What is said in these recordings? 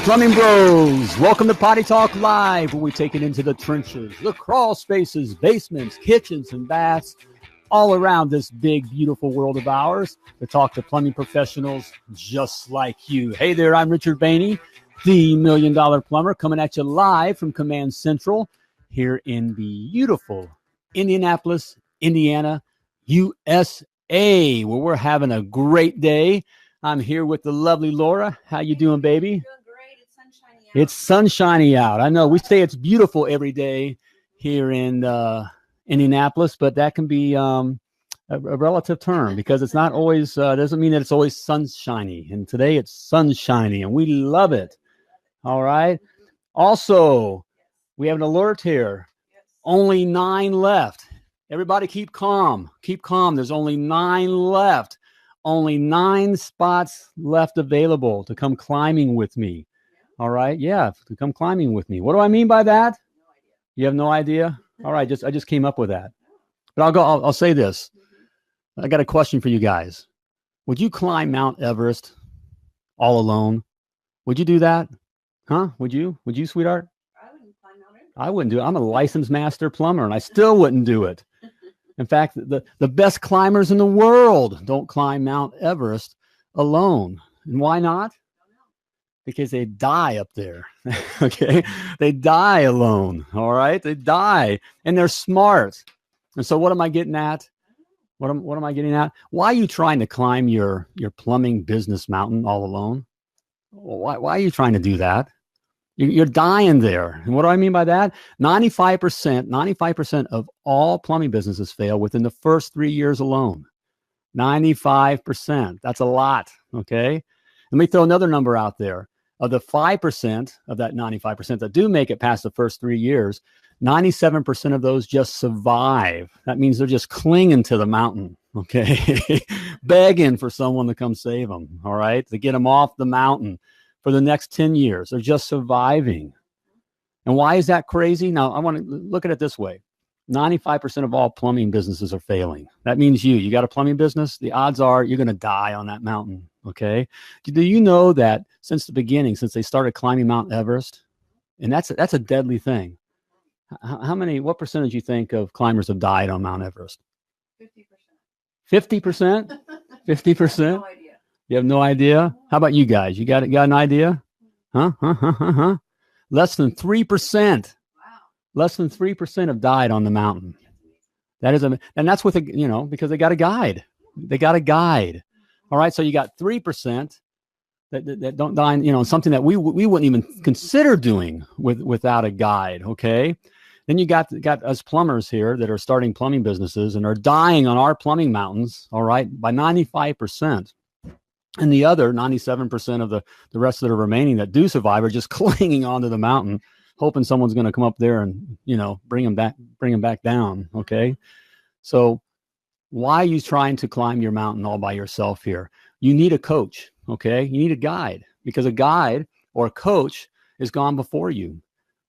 Plumbing Bros, welcome to Potty Talk Live, where we take it into the trenches, the crawl spaces, basements, kitchens, and baths, all around this big, beautiful world of ours, to talk to plumbing professionals just like you. Hey there, I'm Richard Behney, the $1 Million Plumber, coming at you live from Command Central here in beautiful Indianapolis, Indiana, USA, where we're having a great day. I'm here with the lovely Laura. How you doing, baby? It's sunshiny out. I know we say it's beautiful every day here in Indianapolis, but that can be a relative term because it's not always, doesn't mean that it's always sunshiny. And today it's sunshiny and we love it. All right. Also, we have an alert here. Only 9 left. Everybody keep calm. Keep calm. There's only 9 left. Only 9 spots left available to come climbing with me. All right. Yeah. To come climbing with me. What do I mean by that? No idea. You have no idea? All right. I just came up with that. But I'll say this. I got a question for you guys. Would you climb Mount Everest all alone? Would you do that? Huh? Would you, sweetheart? I wouldn't climb Mount Everest. I wouldn't do it. I'm a licensed master plumber and I still wouldn't do it. In fact, the best climbers in the world don't climb Mount Everest alone. And why not? Because they die up there. Okay. They die alone. All right. They die and they're smart. And so what am I getting at? What am I getting at? Why are you trying to climb your plumbing business mountain all alone? Why are you trying to do that? You're dying there. And what do I mean by that? 95% of all plumbing businesses fail within the first 3 years alone. 95%. That's a lot. Okay. Let me throw another number out there. Of the 5% of that 95% that do make it past the first 3 years, 97% of those just survive. That means they're just clinging to the mountain, okay? Begging for someone to come save them, all right? To get them off the mountain for the next 10 years. They're just surviving. And why is that crazy? Now, I want to look at it this way. 95% of all plumbing businesses are failing. That means you got a plumbing business, the odds are you're going to die on that mountain. Okay. Do you know that since the beginning, since they started climbing Mount Everest, and that's a deadly thing. What percentage you think of climbers have died on Mount Everest? 50%. 50%? 50%? No idea. You have no idea? How about you guys? You got an idea? Huh? Less than 3%. Wow. Less than 3% have died on the mountain. That is, and that's with because they got a guide. They got a guide. All right, so you got 3% that don't die, something that we wouldn't even consider doing without a guide. Okay, then you got us plumbers here that are starting plumbing businesses and are dying on our plumbing mountains. All right, by 95%, and the other 97% of the rest that are remaining that do survive are just clinging onto the mountain, hoping someone's going to come up there and bring them back down. Okay, so. Why are you trying to climb your mountain all by yourself here? You need a coach, okay? You need a guide because a guide or a coach is gone before you.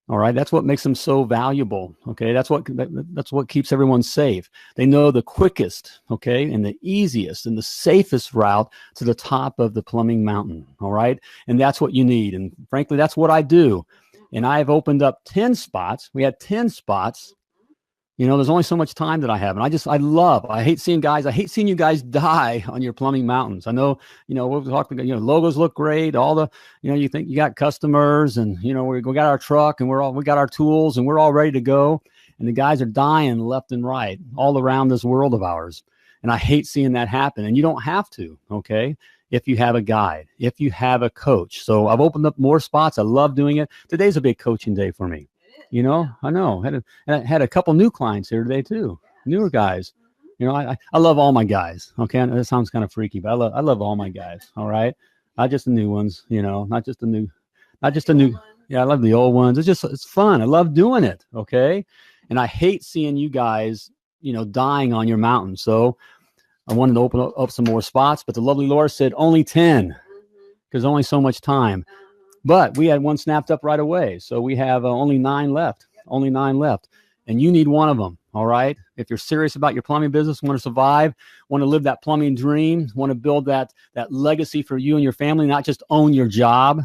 All right, that's what makes them so valuable, okay? That's what keeps everyone safe. They know the quickest, okay, and the easiest and the safest route to the top of the plumbing mountain, all right? And that's what you need. And frankly, that's what I do. And I've opened up 10 spots. We had 10 spots. There's only so much time that I have. And I hate seeing you guys die on your plumbing mountains. I know, we'll talk, logos look great. All the, you think you got customers and, we got our truck and we got our tools and we're all ready to go. And the guys are dying left and right all around this world of ours. And I hate seeing that happen. And you don't have to, okay? If you have a guide, if you have a coach. So I've opened up more spots. I love doing it. Today's a big coaching day for me. I know. Had a couple new clients here today too. Newer guys. I love all my guys. Okay, that sounds kind of freaky, but I love all my guys. All right, not just the new ones. Not just the new. Yeah, I love the old ones. It's fun. I love doing it. Okay, and I hate seeing you guys, dying on your mountain. So I wanted to open up some more spots, but the lovely Laura said only 10 because only so much time. But we had one snapped up right away. So we have only 9 left. Only 9 left. And you need one of them. All right. If you're serious about your plumbing business, want to survive, want to live that plumbing dream, want to build that legacy for you and your family, not just own your job,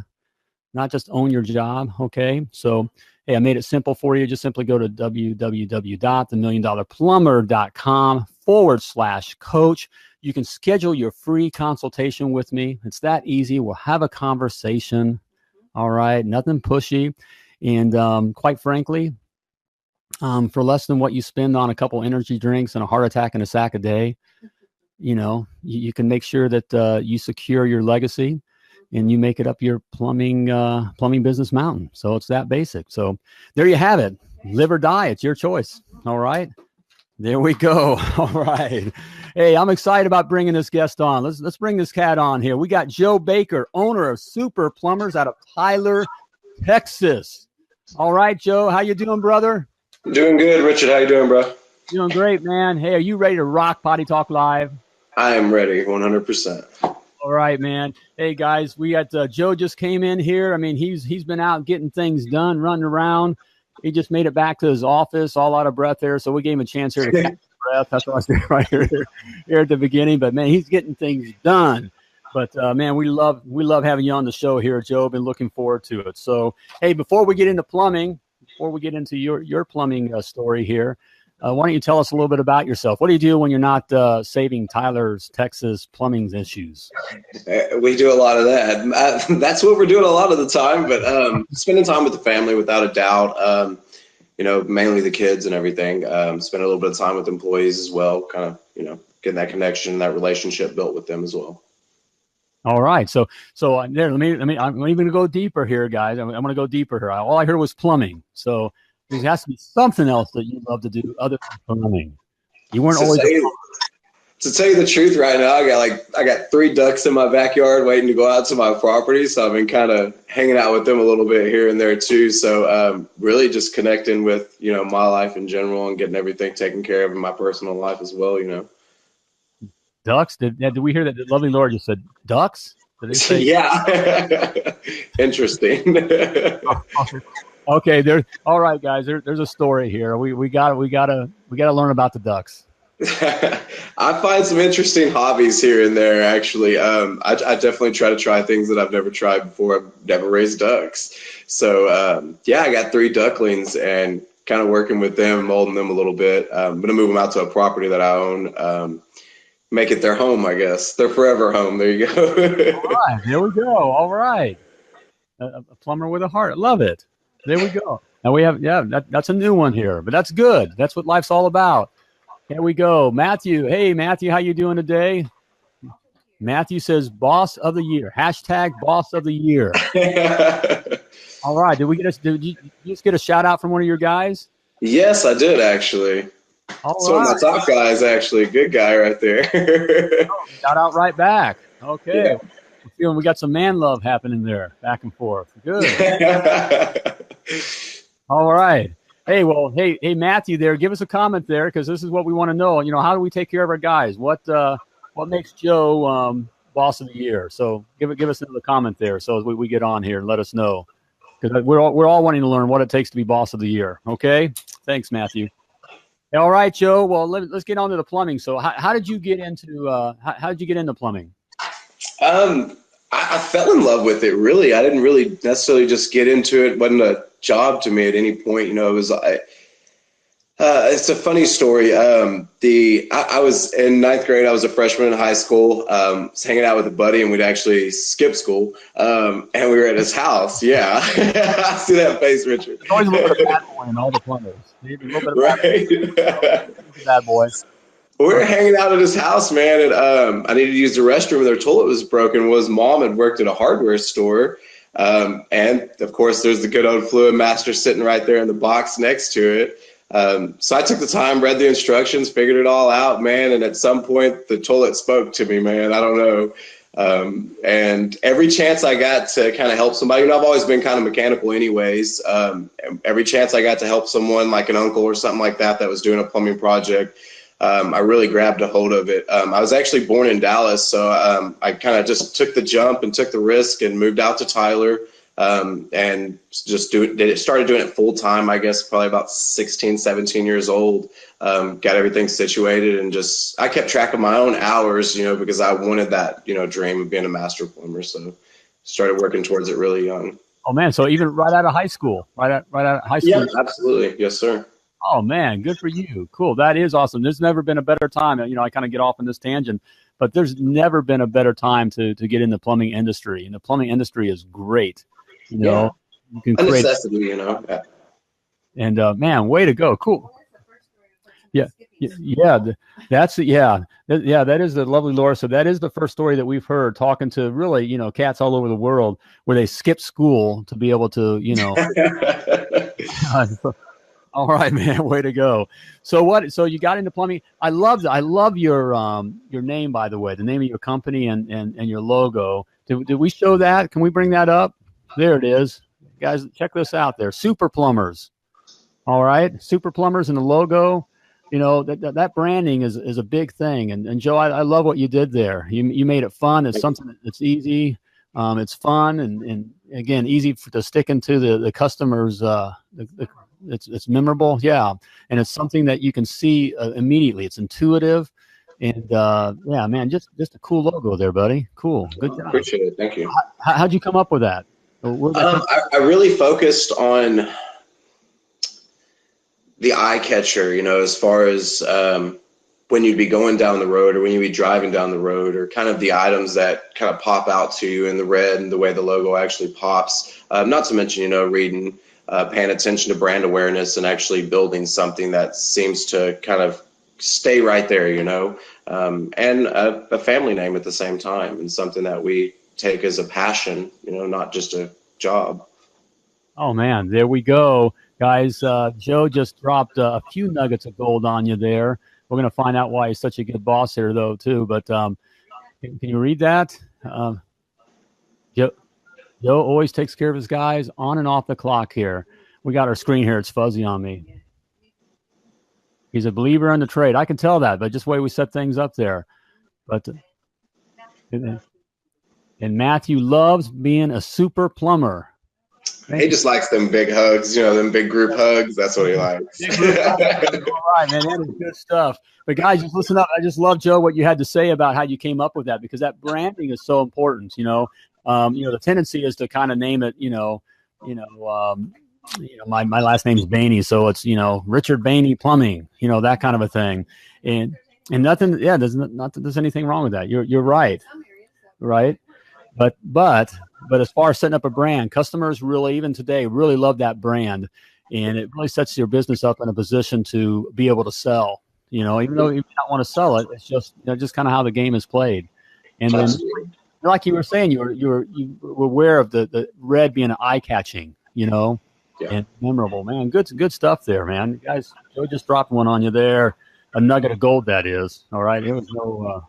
not just own your job. Okay. So, hey, I made it simple for you. Just simply go to www.themilliondollarplumber.com/coach. You can schedule your free consultation with me. It's that easy. We'll have a conversation. All right. Nothing pushy. And quite frankly, for less than what you spend on a couple energy drinks and a heart attack and a sack a day, you can make sure that you secure your legacy and you make it up your plumbing business mountain. So it's that basic. So there you have it. Live or die. It's your choice. All right. There we go. All right. Hey, I'm excited about bringing this guest on. Let's bring this cat on here. We got Joe Baker, owner of Super Plumbers out of Tyler, Texas. All right, Joe. How you doing, brother? Doing good, Richard. How you doing, bro? Doing great, man. Hey, are you ready to rock Potty Talk Live? I am ready, 100%. All right, man. Hey, guys, we got Joe just came in here. I mean, he's been out getting things done, running around. He just made it back to his office, all out of breath there. So we gave him a chance here to catch his breath. That's what I was doing right here at the beginning. But man, he's getting things done. But man, we love having you on the show here, Joe. Been looking forward to it. So hey, before we get into plumbing, before we get into your plumbing story here, why don't you tell us a little bit about yourself? What do you do when you're not saving Tyler's Texas plumbing issues? We do a lot of that. That's what we're doing a lot of the time, but spending time with the family without a doubt, mainly the kids and everything. Spend a little bit of time with employees as well, kind of, getting that connection, that relationship built with them as well. All right. So there, let me, I'm even going to go deeper here, guys. I'm going to go deeper here. All I heard was plumbing. So there has to be something else that you love to do other than plumbing. You weren't always. To tell you the truth, right now, I got 3 ducks in my backyard waiting to go out to my property. So I've been kind of hanging out with them a little bit here and there too. So really just connecting with, my life in general and getting everything taken care of in my personal life as well, Ducks? Did we hear that the lovely Lord just said ducks? Did they say? Yeah. Interesting. Okay, all right, guys. There's a story here. We gotta learn about the ducks. I find some interesting hobbies here and there. Actually, I definitely try things that I've never tried before. I've never raised ducks, so I got 3 ducklings and kind of working with them, molding them a little bit. I'm gonna move them out to a property that I own. Make it their home, I guess. Their forever home. There you go. All right, there we go. All right, a plumber with a heart. Love it. There we go. Now we have, that's a new one here, but that's good. That's what life's all about. Here we go. Matthew. Hey, Matthew, how you doing today? Matthew says boss of the year. Hashtag boss of the year. All right. Did you just get a shout out from one of your guys? Yes, I did actually. One of my top guys, actually. Good guy right there. Shout out right back. Okay. Yeah. I'm feeling we got some man love happening there, back and forth. Good. All right. Hey, Matthew there, give us a comment there because this is what we want to know. How do we take care of our guys? What makes Joe boss of the year? So give us another comment there so as we get on here and let us know because we're all wanting to learn what it takes to be boss of the year. Okay. Thanks, Matthew. All right, Joe. Well, let's get on to the plumbing. So how did you get into plumbing? I fell in love with it, really. I didn't really necessarily just get into it. It wasn't a job to me at any point. It was it's a funny story. I was in 9th grade. I was a freshman in high school. Was hanging out with a buddy, and we'd actually skip school. And we were at his house. Yeah, I see that face, Richard. There's always a little bit of bad boy in all the plumbers. Right. Bad boy. We were hanging out at his house, man, and I needed to use the restroom, and their toilet was broken. His mom had worked at a hardware store, and of course, there's the good old Fluid Master sitting right there in the box next to it. So I took the time, read the instructions, figured it all out, man, and at some point, the toilet spoke to me, man. I don't know. And every chance I got to kind of help somebody, I've always been kind of mechanical anyways. Every chance I got to help someone like an uncle or something like that was doing a plumbing project, I really grabbed a hold of it. I was actually born in Dallas, so I kind of just took the jump and took the risk and moved out to Tyler and just started doing it full time, I guess, probably about 16, 17 years old. Got everything situated and I kept track of my own hours, because I wanted that, dream of being a master plumber. So started working towards it really young. Oh man, so even right out of high school, right out of high Yeah, school. absolutely. Yes, sir. Oh man, good for you. Cool. That is awesome. There's never been a better time. I kind of get off on this tangent, but there's never been a better time to get in the plumbing industry. And the plumbing industry is great. Yeah. You can A create, necessity, Yeah. and man, way to go. Cool. Yeah. Yeah. That is the lovely Laura. So that is the first story that we've heard talking to really, cats all over the world where they skip school to be able to, all right, man. Way to go. So what? So you got into plumbing. I love your name, by the way, the name of your company and your logo. Did we show that? Can we bring that up? There it is, guys. Check this out. There, Super Plumbers. All right, Super Plumbers and the logo. That branding is a big thing. And Joe, I love what you did there. You made it fun. It's something that's easy. It's fun and again easy to stick into the customers. It's memorable, yeah, and it's something that you can see immediately. It's intuitive, and yeah, man, just a cool logo there, buddy. Cool, good job. Appreciate it. Thank you. How'd you come up with that? I really focused on the eye catcher, as far as when you'd be going down the road or when you'd be driving down the road, or kind of the items that kind of pop out to you in the red and the way the logo actually pops. Not to mention, reading, paying attention to brand awareness and actually building something that seems to kind of stay right there, and a family name at the same time, and something that we take as a passion, not just a job. Oh man, there we go, guys. Joe just dropped a few nuggets of gold on you there. We're going to find out why he's such a good boss here, though, too. But can you read that? Joe always takes care of his guys on and off the clock here. We got our screen here. It's fuzzy on me. He's a believer in the trade. I can tell that, but just the way we set things up there. But and Matthew loves being a super plumber. He just likes them big hugs, them big group hugs. That's what he likes. All right, man, that is good stuff. But guys, just listen up. I just love, Joe, what you had to say about how you came up with that, because that branding is so important. The tendency is to kind of name it. My last name's Behney, so it's Richard Behney Plumbing. That kind of a thing, and nothing. Yeah, there's anything wrong with that. You're right, right. But as far as setting up a brand, customers really, even today, really love that brand, and it really sets your business up in a position to be able to sell. Even though you don't want to sell it, it's just just kind of how the game is played. And then, like you were saying, you were aware of the red being eye catching, and memorable. Man, good stuff there, man. You guys, Joe just dropped one on you there, a nugget of gold, that is. All right, it was no.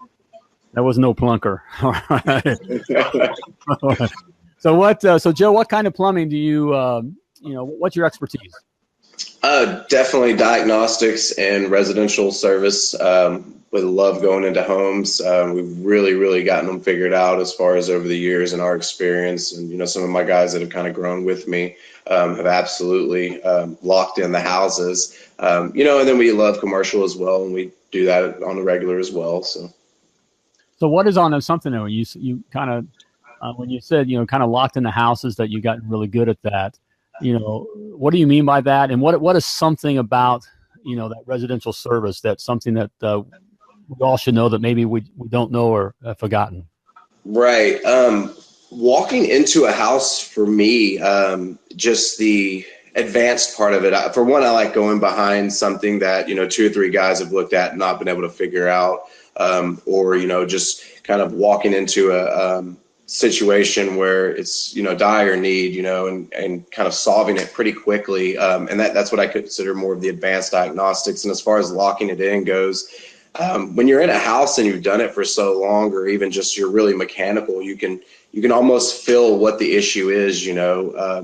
That was no plunker. All right. So what? So Joe, what kind of plumbing do you? What's your expertise? Definitely diagnostics and residential service. With love going into homes. We've really gotten them figured out as far as over the years and our experience. And some of my guys that have kind of grown with me have absolutely locked in the houses. And then we love commercial as well, and we do that on the regular as well. So what is on something that you kind of when you said kind of locked in the houses, that you got really good at that? What do you mean by that? And what is something about that residential service that's something that we all should know that maybe we don't know or have forgotten? Right. Walking into a house for me, just the advanced part of it. For one, I like going behind something that 2 or 3 guys have looked at and not been able to figure out. Or just kind of walking into a situation where it's dire need, and kind of solving it pretty quickly, and that's what I consider more of the advanced diagnostics. And as far as locking it in goes, when you're in a house and you've done it for so long, or even just you're really mechanical, you can almost feel what the issue is,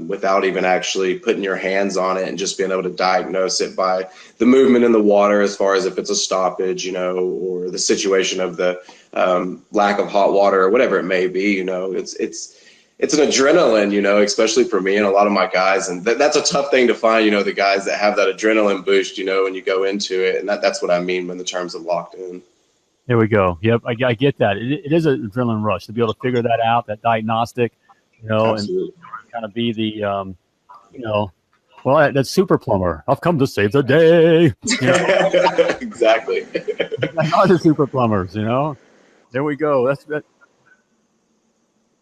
without even actually putting your hands on it, and just being able to diagnose it by the movement in the water, as far as if it's a stoppage, or the situation of the lack of hot water or whatever it may be. It's an adrenaline, especially for me and a lot of my guys. And that's a tough thing to find, the guys that have that adrenaline boost, when you go into it. And that's what I mean in the terms of locked in. There we go. Yep, I get that. It is an adrenaline rush to be able to figure that out, that diagnostic. and Absolutely. kind of be the, well, that's Super Plumber. I've come to save the day. Exactly. Like all the Super Plumbers, There we go. That's that.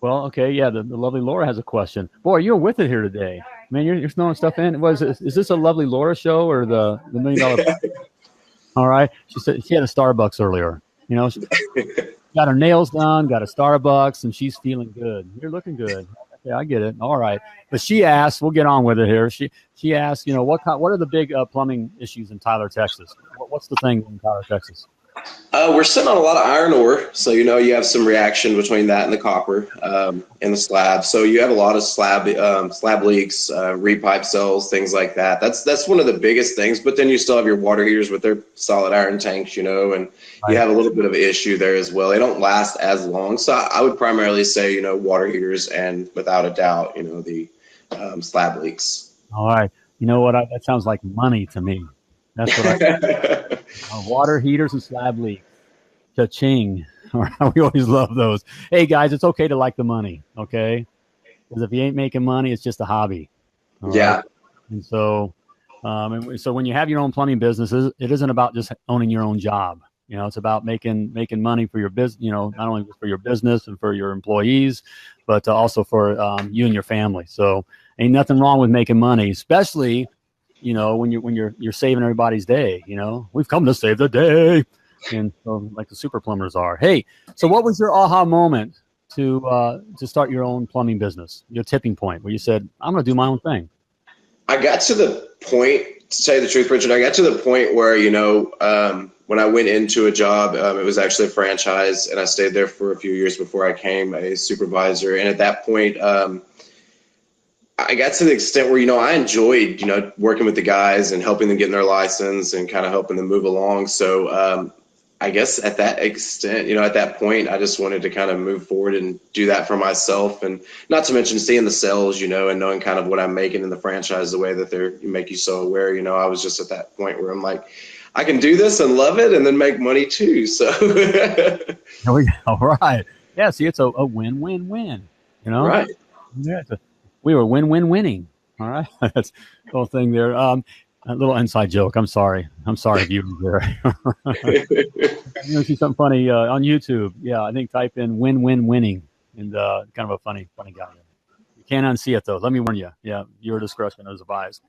Well, okay, yeah. The lovely Laura has a question. Boy, you're with it here today, man. You're throwing stuff in. Is this a lovely Laura show or the $1 Million? All right. She said she had a Starbucks earlier. She got her nails done, got a Starbucks, and she's feeling good. You're looking good. Okay, I get it. All right. But she asked, we'll get on with it here. She asked, what are the big plumbing issues in Tyler, Texas? What's the thing in Tyler, Texas? We're sitting on a lot of iron ore, so you have some reaction between that and the copper and the slab. So you have a lot of slab leaks, repipe cells, things like that. That's one of the biggest things. But then you still have your water heaters with their solid iron tanks, and you have a little bit of an issue there as well. They don't last as long, so I would primarily say water heaters and without a doubt the slab leaks. All right, you know what? That sounds like money to me. That's what water heaters and slab leaks. Cha-ching. We always love those. Hey, guys, it's okay to like the money, okay? Because if you ain't making money, it's just a hobby. Yeah. Right? And so when you have your own plumbing businesses, it isn't about just owning your own job. It's about making money for your business, not only for your business and for your employees, but also for you and your family. So ain't nothing wrong with making money, especially when you're saving everybody's day. We've come to save the day, and so like the Super Plumbers are. Hey, so what was your aha moment to start your own plumbing business? Your tipping point where you said, "I'm going to do my own thing." I got to the point, to tell you the truth, Richard. I got to the point where when I went into a job, it was actually a franchise, and I stayed there for a few years before I became a supervisor. And at that point, I got to the extent where, I enjoyed, working with the guys and helping them get their license and kind of helping them move along. So I guess at that extent, at that point, I just wanted to kind of move forward and do that for myself. And not to mention seeing the sales, and knowing kind of what I'm making in the franchise, the way that they make you so aware, I was just at that point where I'm like, I can do this and love it and then make money too. So. All right. Yeah. See, it's a win-win-win, Right. Yeah. We were win-win-winning. All right. That's the whole thing there. A little inside joke. I'm sorry, viewers there. See something funny on YouTube. Yeah, I think type in win-win-winning and kind of a funny guy. You can't unsee it though. Let me warn you. Yeah, your discretion is advised.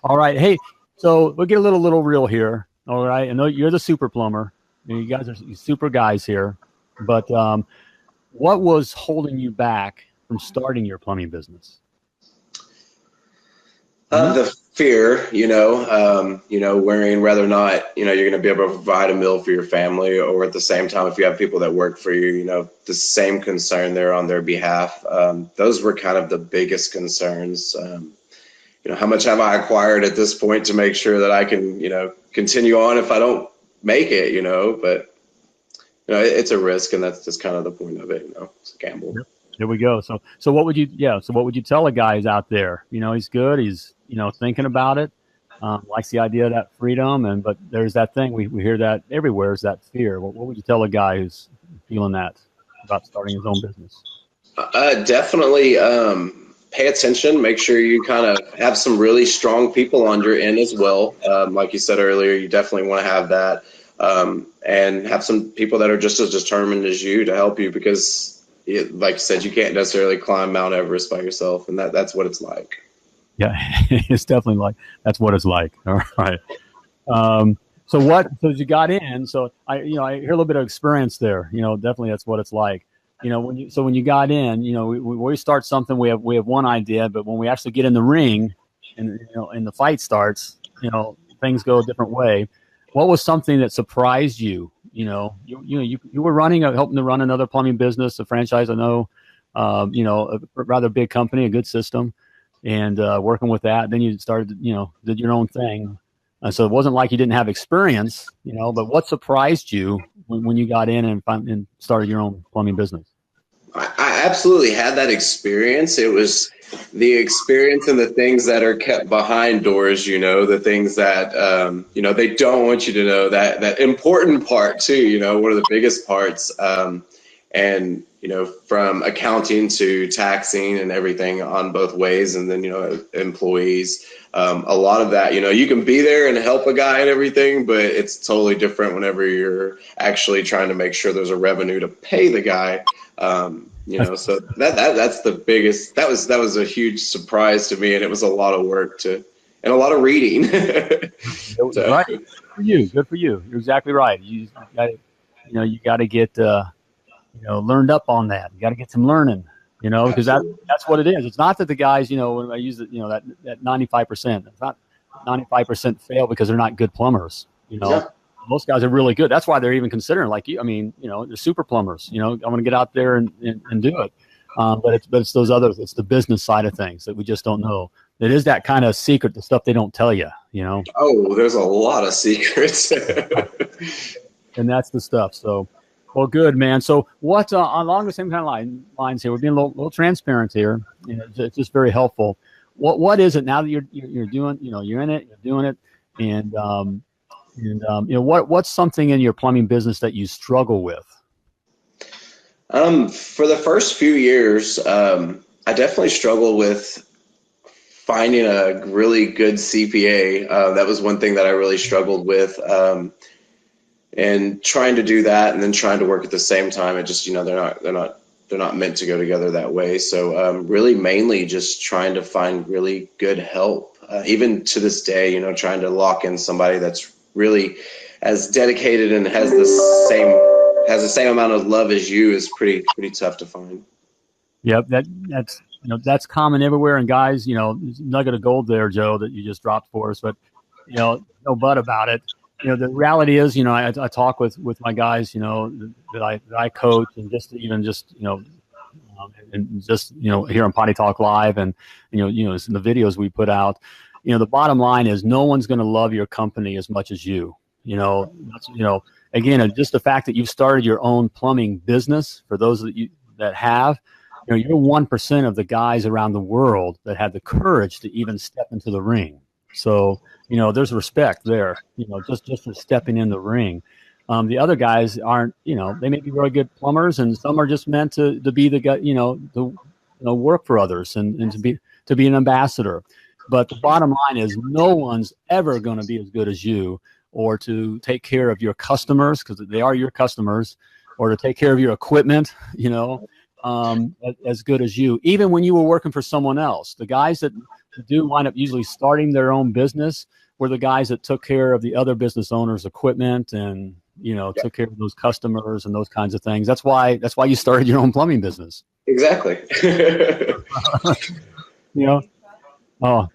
All right. Hey, so we'll get a little real here. All right. I know you're the Super Plumber. You guys are super guys here. But what was holding you back from starting your plumbing business? The fear, worrying whether or not, you're going to be able to provide a meal for your family, or at the same time, if you have people that work for you, the same concern there on their behalf. Those were kind of the biggest concerns. How much have I acquired at this point to make sure that I can, continue on if I don't make it, but, it's a risk, and that's just kind of the point of it, it's a gamble. Yep. There we go. So what would you tell a guy who's out there? He's good. He's, thinking about it. Likes the idea of that freedom. But there's that thing. We hear that everywhere, is that fear. What would you tell a guy who's feeling that about starting his own business? Definitely pay attention. Make sure you kind of have some really strong people on your end as well. Like you said earlier, you definitely want to have that. And have some people that are just as determined as you to help you, because like you said, you can't necessarily climb Mount Everest by yourself, and that's what it's like. Yeah, it's definitely that's what it's like. All right. So you got in, so I hear a little bit of experience there, definitely that's what it's like. When you got in, we start something, we have one idea, but when we actually get in the ring and, and the fight starts, things go a different way. What was something that surprised you? You were helping to run another plumbing business, a franchise. I know, a rather big company, a good system, and working with that. Then you started, did your own thing. So it wasn't like you didn't have experience, but what surprised you when you got in and started your own plumbing business? I absolutely had that experience. It was the experience and the things that are kept behind doors, the things that, they don't want you to know, that important part too, one of the biggest parts. and, you know, from accounting to taxing and everything on both ways. And then, you know, employees, a lot of that, you know, you can be there and help a guy and everything, but it's totally different whenever you're actually trying to make sure there's a revenue to pay the guy. You know, so that's the biggest, that was a huge surprise to me. And it was a lot of work and a lot of reading. So. Right. Good for you. Good for you. You're exactly right. You got to get, learned up on that. You got to get some learning, because that's what it is. It's not that the guys, when I use it, that 95%, it's not 95% fail because they're not good plumbers, Yeah. Most guys are really good. That's why they're even considering, like you. I mean, they're super plumbers. I want to get out there and do it. But it's those others. It's the business side of things that we just don't know. It is that kind of secret, the stuff they don't tell you. Oh, there's a lot of secrets. And that's the stuff. So, well, good, man. So, what along the same kind of lines here? We're being a little transparent here. It's just very helpful. What is it now that you're doing? You're in it. You're doing it, and what's something in your plumbing business that you struggle with? For the first few years, I definitely struggled with finding a really good CPA. That was one thing that I really struggled with, and trying to do that and then trying to work at the same time. It just, they're not meant to go together that way. So, really mainly just trying to find really good help. Even to this day, trying to lock in somebody that's really as dedicated and has the same amount of love as you is pretty tough to find. Yep, that's common everywhere. And guys, nugget of gold there, Joe, that you just dropped for us. But no but about it. The reality is, I talk with my guys, that I coach, and and just here on Potty Talk Live, and in the videos we put out. The bottom line is no one's going to love your company as much as you. Again, just the fact that you've started your own plumbing business, for those that have, you're 1% of the guys around the world that had the courage to even step into the ring. So, there's respect there, just for stepping in the ring. The other guys aren't, they may be really good plumbers, and some are just meant to be the guy, to work for others and to be an ambassador. But the bottom line is no one's ever going to be as good as you, or to take care of your customers, because they are your customers, or to take care of your equipment, as good as you. Even when you were working for someone else, the guys that do wind up usually starting their own business were the guys that took care of the other business owners' equipment and, took care of those customers and those kinds of things. That's why you started your own plumbing business. Exactly. Oh,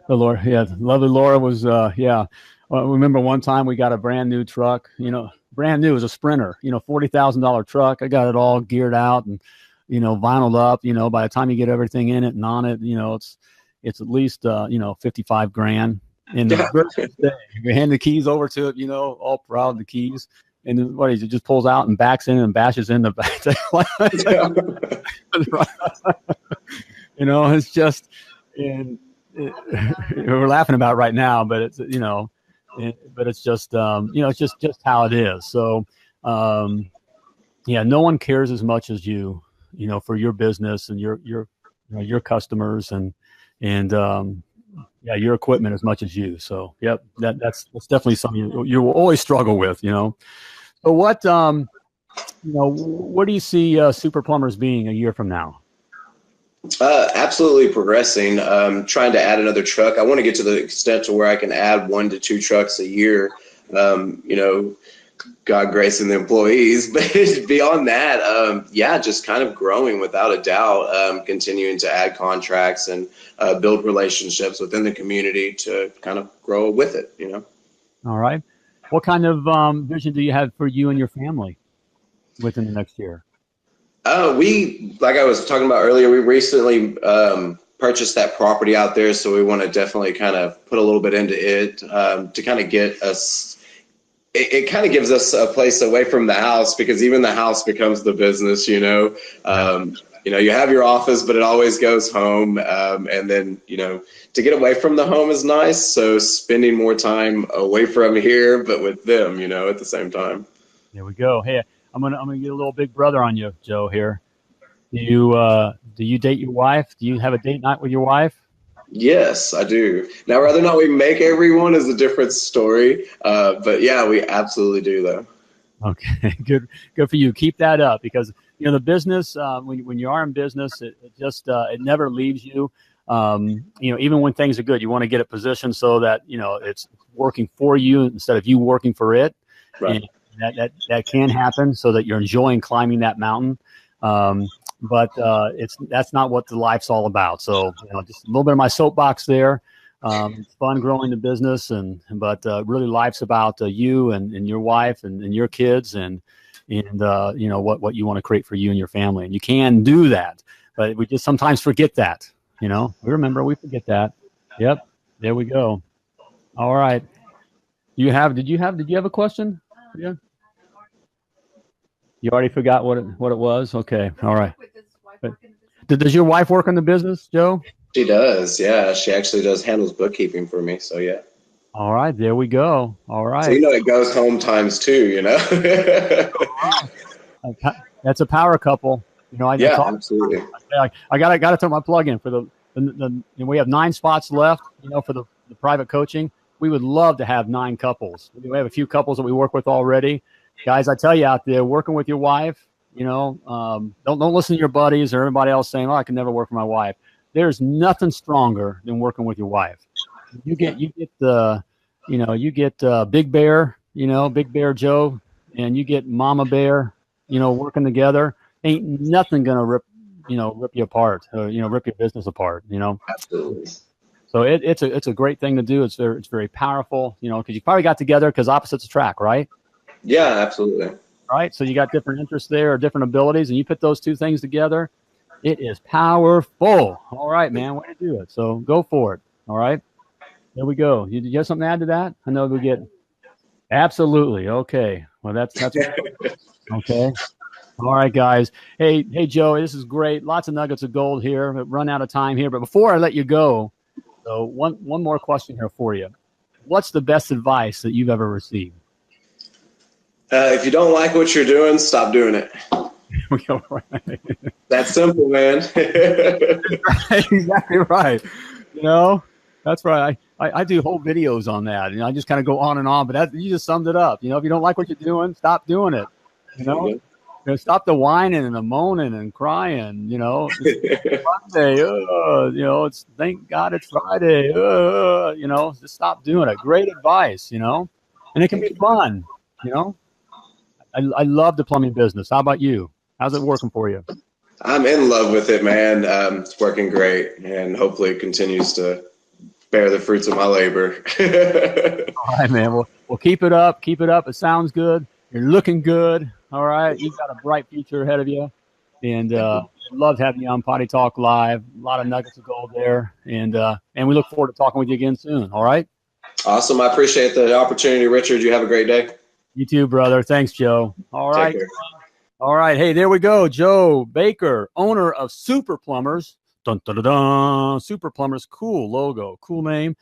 the Lord, yeah, lovely Laura was, yeah. Well, I remember one time we got a brand new truck, brand new, as a Sprinter, $40,000 truck. I got it all geared out and, vinyled up. By the time you get everything in it and on it, it's at least, $55,000. And the first day, we hand the keys over to it, all proud of the keys. And then what is it? Just pulls out and backs in and bashes in the back. It's just, and we're laughing about it right now, but it's, but it's just, it's just how it is. So, yeah, no one cares as much as you, for your business and your customers and your equipment as much as you. So, yep, that's definitely something you will always struggle with, So what, where do you see Super Plumbers being a year from now? Absolutely progressing. Trying to add another truck. I want to get to the extent to where I can add 1 to 2 trucks a year. God gracing the employees, but beyond that, just kind of growing without a doubt. Continuing to add contracts and build relationships within the community to kind of grow with it. All right. What kind of vision do you have for you and your family within the next year? Like I was talking about earlier, we recently purchased that property out there, so we want to definitely kind of put a little bit into it to kind of get us. It kind of gives us a place away from the house, because even the house becomes the business. You have your office, but it always goes home, and then to get away from the home is nice. So spending more time away from here, but with them, at the same time. There we go. Hey, I'm gonna get a little big brother on you, Joe. Here, do you date your wife? Do you have a date night with your wife? Yes, I do. Now, whether or not we make everyone is a different story. But yeah, we absolutely do, though. Okay, good for you. Keep that up because the business when you are in business, it just it never leaves you. Even when things are good, you want to get it positioned so that it's working for you instead of you working for it. Right. And that can happen so that you're enjoying climbing that mountain. But that's not what the life's all about. So just a little bit of my soapbox there. It's fun growing the business, but really life's about you and your wife and your kids and what you want to create for you and your family. And you can do that, but we just sometimes forget that. We forget that. Yep, there we go. All right. Did you have a question? Yeah. You already forgot what it was? Okay. All right. Does your wife work in the business, Joe? She does. Yeah, she actually handles bookkeeping for me. So yeah. All right. There we go. All right. So it goes home times two. That's a power couple. Absolutely. I got to throw my plug in for the we have 9 spots left. For the private coaching, we would love to have 9 couples. We have a few couples that we work with already. Guys, I tell you out there, working with your wife, don't listen to your buddies or everybody else saying, "Oh, I can never work with my wife." There's nothing stronger than working with your wife. You get Big Bear, Big Bear Joe, and you get Mama Bear, working together. Ain't nothing gonna rip you apart, or, rip your business apart. Absolutely. So it's a great thing to do. It's very powerful, because you probably got together because opposites attract, right? Yeah, absolutely. Right. So you got different interests there or different abilities, and you put those two things together. It is powerful. All right, man. Way to do it. So go for it. All right. There we go. You have something to add to that? I know we get. Absolutely. Okay. Well, that's okay. All right, guys. Hey, Joe, this is great. Lots of nuggets of gold here. We've run out of time here, but before I let you go, so one more question here for you. What's the best advice that you've ever received? If you don't like what you're doing, stop doing it. Right. That's simple, man. Exactly right. That's right. I do whole videos on that. I just kind of go on and on, but you just summed it up. If you don't like what you're doing, stop doing it. Stop the whining and the moaning and crying. It's Monday. It's thank God it's Friday. Just stop doing it. Great advice. And it can be fun. I love the plumbing business. How about you? How's it working for you? I'm in love with it, man. It's working great, and hopefully it continues to bear the fruits of my labor. All right, man. Well, keep it up. Keep it up. It sounds good. You're looking good. All right. You've got a bright future ahead of you. And love having you on Potty Talk Live. A lot of nuggets of gold there. And we look forward to talking with you again soon. All right. Awesome. I appreciate the opportunity, Richard. You have a great day. You too, brother. Thanks, Joe. All right. Take care. All right. Hey, there we go. Joe Baker, owner of Super Plumbers. Dun, dun, dun, dun. Super Plumbers. Cool logo. Cool name.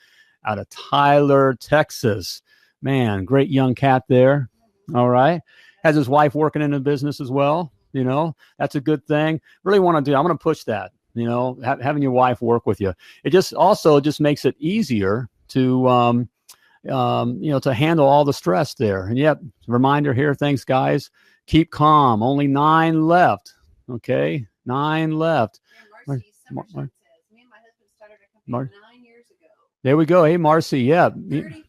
Out of Tyler, Texas. Man, great young cat there. All right. Has his wife working in the business as well. That's a good thing. Really want to do. I'm going to push that. Having your wife work with you. It just makes it easier to to handle all the stress there. And yep, reminder here. Thanks, guys. Keep calm. Only 9 left. Okay, 9 left. Marcy Summershot says, me and my husband started a company 9 years ago. There we go. Hey, Marcy. Yeah. $35.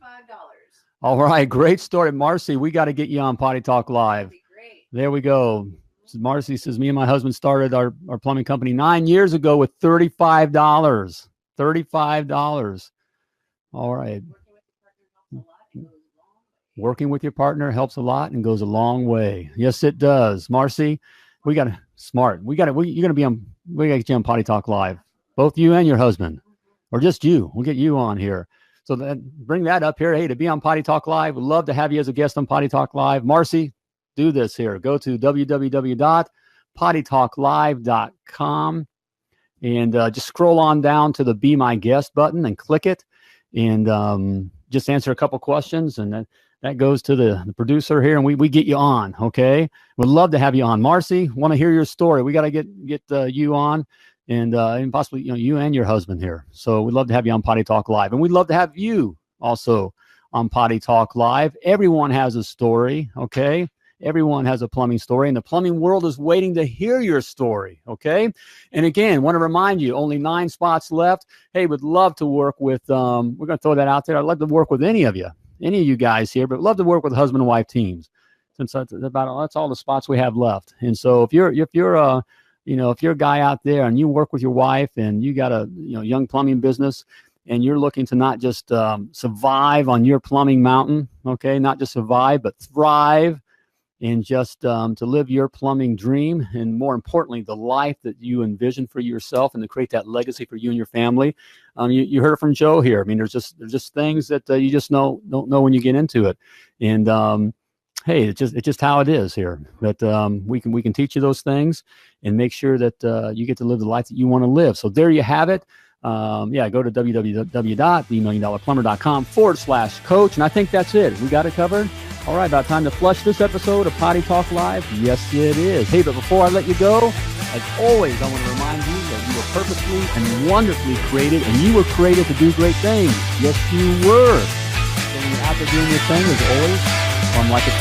All right. Great story. Marcy, we got to get you on Potty Talk Live. That'd be great. There we go. So Marcy says, me and my husband started our plumbing company 9 years ago with $35. $35. All right. Working with your partner helps a lot and goes a long way. Yes, it does. Marcy, we got to smart. You're going to be on, we got to get you on Potty Talk Live. Both you and your husband, or just you. We'll get you on here. So bring that up here. Hey, to be on Potty Talk Live, we'd love to have you as a guest on Potty Talk Live. Marcy, do this here. Go to www.pottytalklive.com and just scroll on down to the Be My Guest button and click it and just answer a couple questions. And that goes to the producer here, and we get you on. Okay, we'd love to have you on. Marcy, want to hear your story? We got to get you on, and possibly you and your husband here. So we'd love to have you on Potty Talk Live, and we'd love to have you also on Potty Talk Live. Everyone has a story. Okay. Everyone has a plumbing story, and the plumbing world is waiting to hear your story, okay? And again, want to remind you, only 9 spots left. Hey, would love to work with, we're going to throw that out there. I'd love to work with any of you guys here, but love to work with husband and wife teams, since that's all the spots we have left. And so if you're a guy out there and you work with your wife and you got a young plumbing business, and you're looking to not just survive on your plumbing mountain, okay, not just survive, but thrive, and just to live your plumbing dream, and more importantly, the life that you envision for yourself, and to create that legacy for you and your family. You heard it from Joe here. I mean, there's just things that you just don't know when you get into it, and hey, it's just how it is here. But we can teach you those things and make sure that you get to live the life that you want to live. So there you have it. Go to www.themilliondollarplumber.com/coach, and I think that's it. We got it covered. All right, about time to flush this episode of Potty Talk Live. Yes, it is. Hey, but before I let you go, as always, I want to remind you that you were purposefully and wonderfully created, and you were created to do great things. Yes, you were. So when you're out there doing your thing, as always, like it's